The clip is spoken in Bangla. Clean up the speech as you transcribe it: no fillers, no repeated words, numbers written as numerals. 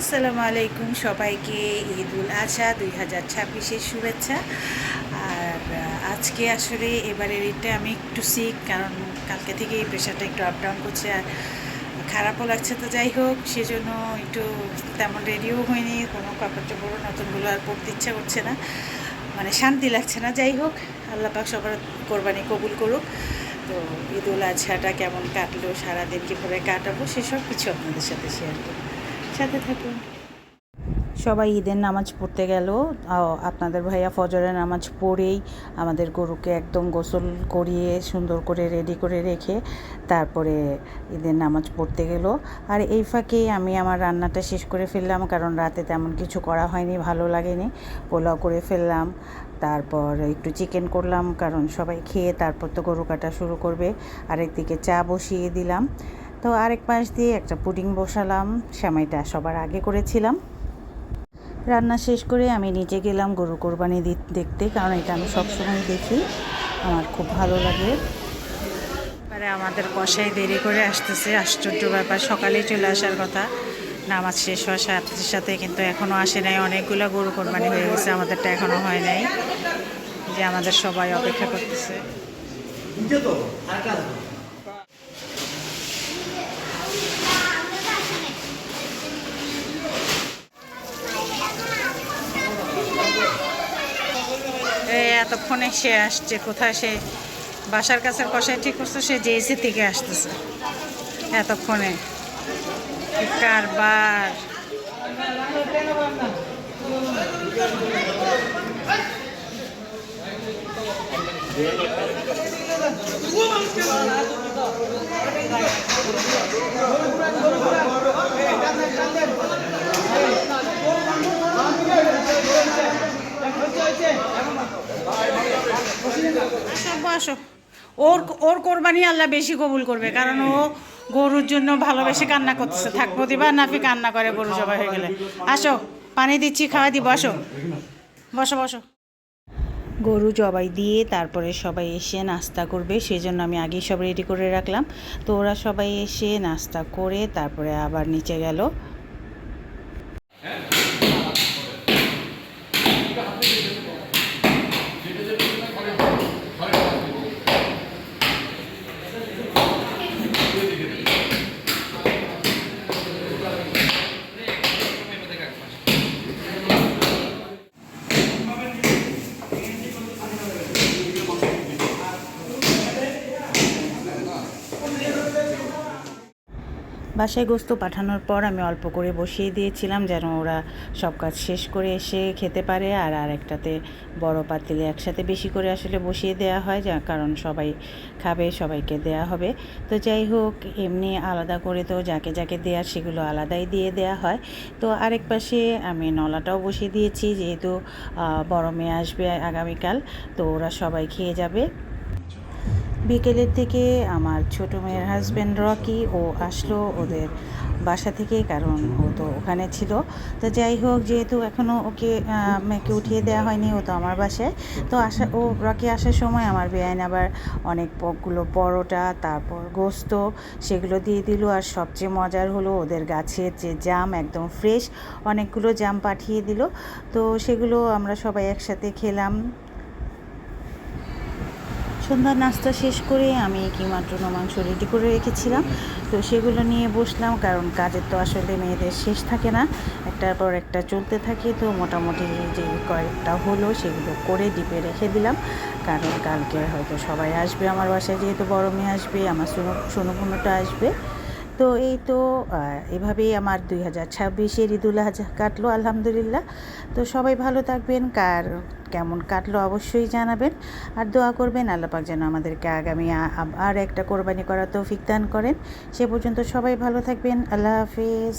আসসালামু আলাইকুম সবাইকে ঈদুল আজহা 2026-এর শুভেচ্ছা। আর আজকে আসলে এবারের ঈদটা আমি একটু সিক, কারণ কালকে থেকে এই প্রেশারটা একটু আপ ডাউন করছে আর খারাপও লাগছে। তো যাই হোক, সেজন্য একটু তেমন রেডিও হয়নি, কোনো কাপড় চোপড় নতুনগুলো আর পরতে ইচ্ছা করছে না, মানে শান্তি লাগছে না। যাই হোক, আল্লাহ পাক সবার কোরবানি কবুল করুক। তো ঈদুল আজহাটা কেমন কাটলো, সারাদিন কীভাবে কাটাবো, সেসব কিছু আপনাদের সাথে শেয়ার করব, সাথে থাকুন। সবাই ঈদের নামাজ পড়তে গেল। আপনাদের ভাইয়া ফজরের নামাজ পড়েই আমাদের গরুকে একদম গোসল করিয়ে সুন্দর করে রেডি করে রেখে তারপরে ঈদের নামাজ পড়তে গেল। আর এই ফাঁকেই আমি আমার রান্নাটা শেষ করে ফেললাম, কারণ রাতে তেমন কিছু করা হয়নি, ভালো লাগেনি। পোলাও করে ফেললাম, তারপর একটু চিকেন করলাম, কারণ সবাই খেয়ে তারপর তো গরু কাটা শুরু করবে। আরেকদিকে চা বসিয়ে দিলাম। তো আরেক পাশ দিয়ে একটা পুডিং বসালাম, সেমাইটা সবার আগে করেছিলাম। রান্না শেষ করে আমি নিচে গেলাম গরু কোরবানি দেখতে, কারণ এটা আমি সবসময় দেখি, আমার খুব ভালো লাগে। এবারে আমাদের কষাই দেরি করে আসতেছে, আশ্চর্য ব্যাপার। সকালেই চলে আসার কথা, নামাজ শেষ হওয়ার সাথে সাথে, কিন্তু এখনও আসে নাই। অনেকগুলো গরু কোরবানি হয়ে গেছে, আমাদেরটা এখনও হয় নাই, যে আমাদের সবাই অপেক্ষা করতেছে। এতক্ষণে সে আসছে, কোথায় সে বাসার কাছের কষাই ঠিক করছে, সে জেএসি থেকে আসতেছে এতক্ষণে। কারবার আসো, ওর ওর কোরবানি আল্লাহ বেশি কবুল করবে, কারণ ও গরুর জন্য ভালোবেসে কান্না করতেছে। থাক, প্রতিবার নাফি কান্না করে গরু জবাই হয়ে গেলে। আসো, পানি দিচ্ছি, খাওয়া দিব, আসো, বসো বসো। গরু জবাই দিয়ে তারপরে সবাই এসে নাস্তা করবে, সেই জন্য আমি আগেই সব রেডি করে রাখলাম। তো ওরা সবাই এসে নাস্তা করে তারপরে আবার নিচে গেল। বাসায় গোস্ত পাঠানোর পর আমি অল্প করে বসিয়ে দিয়েছিলাম, যেন ওরা সব কাজ শেষ করে এসে খেতে পারে। আর আরেকটাতে বড় পাতিলে একসাথে বেশি করে আসলে বসিয়ে দেওয়া হয়, যা কারণ সবাই খাবে, সবাইকে দেয়া হবে। তো যাই হোক, এমনি আলাদা করে তো যাকে যাকে দেওয়ার সেগুলো আলাদাই দিয়ে দেয়া হয়। তো আরেক পাশে আমি নলাটাও বসিয়ে দিয়েছি, যেহেতু বড় মেয়ে আসবে আগামীকাল, তো ওরা সবাই খেয়ে যাবে। বিকেলের থেকে আমার ছোটো মেয়ের হাজব্যান্ড রকি ও আসলো ওদের বাসা থেকে, কারণ ও তো ওখানে ছিল। তো যাই হোক, যেহেতু এখনও ওকে মেয়েকে উঠিয়ে দেওয়া হয়নি, ও তো আমার বাসায়। তো রকি আসার সময় আমার বেআইন আবার অনেকগুলো পরোটা, তারপর গোস্ত, সেগুলো দিয়ে দিল। আর সবচেয়ে মজার হলো, ওদের গাছের যে জাম, একদম ফ্রেশ অনেকগুলো জাম পাঠিয়ে দিল। তো সেগুলো আমরা সবাই একসাথে খেলাম। সন্ধ্যার নাস্তা শেষ করে আমি কিমা টুনা মাংস রেডি করে রেখেছিলাম, তো সেগুলো নিয়ে বসলাম, কারণ কাজের তো আসলে মেয়েদের শেষ থাকে না, একটার পর একটা চলতে থাকে। তো মোটামুটি যে কয়েকটা হলো সেগুলো করে ডিপে রেখে দিলাম, কারণ কালকে হয়তো সবাই আসবে আমার বাসায়, যেহেতু বড় মেয়ে আসবে, আমার সোনপুনটা আসবে। তো এই তো এভাবেই আমার 2026-এর ঈদুল আজহা কাটলো, আলহামদুলিল্লাহ। তো সবাই ভালো থাকবেন, কেমন কাটলো অবশ্যই জানাবেন, আর দোয়া করবেন আল্লাহ পাক যেন আমাদেরকে আগামী আর একটা কোরবানি করার তৌফিক দান করেন। সে পর্যন্ত সবাই ভালো থাকবেন, আল্লাহ হাফিজ।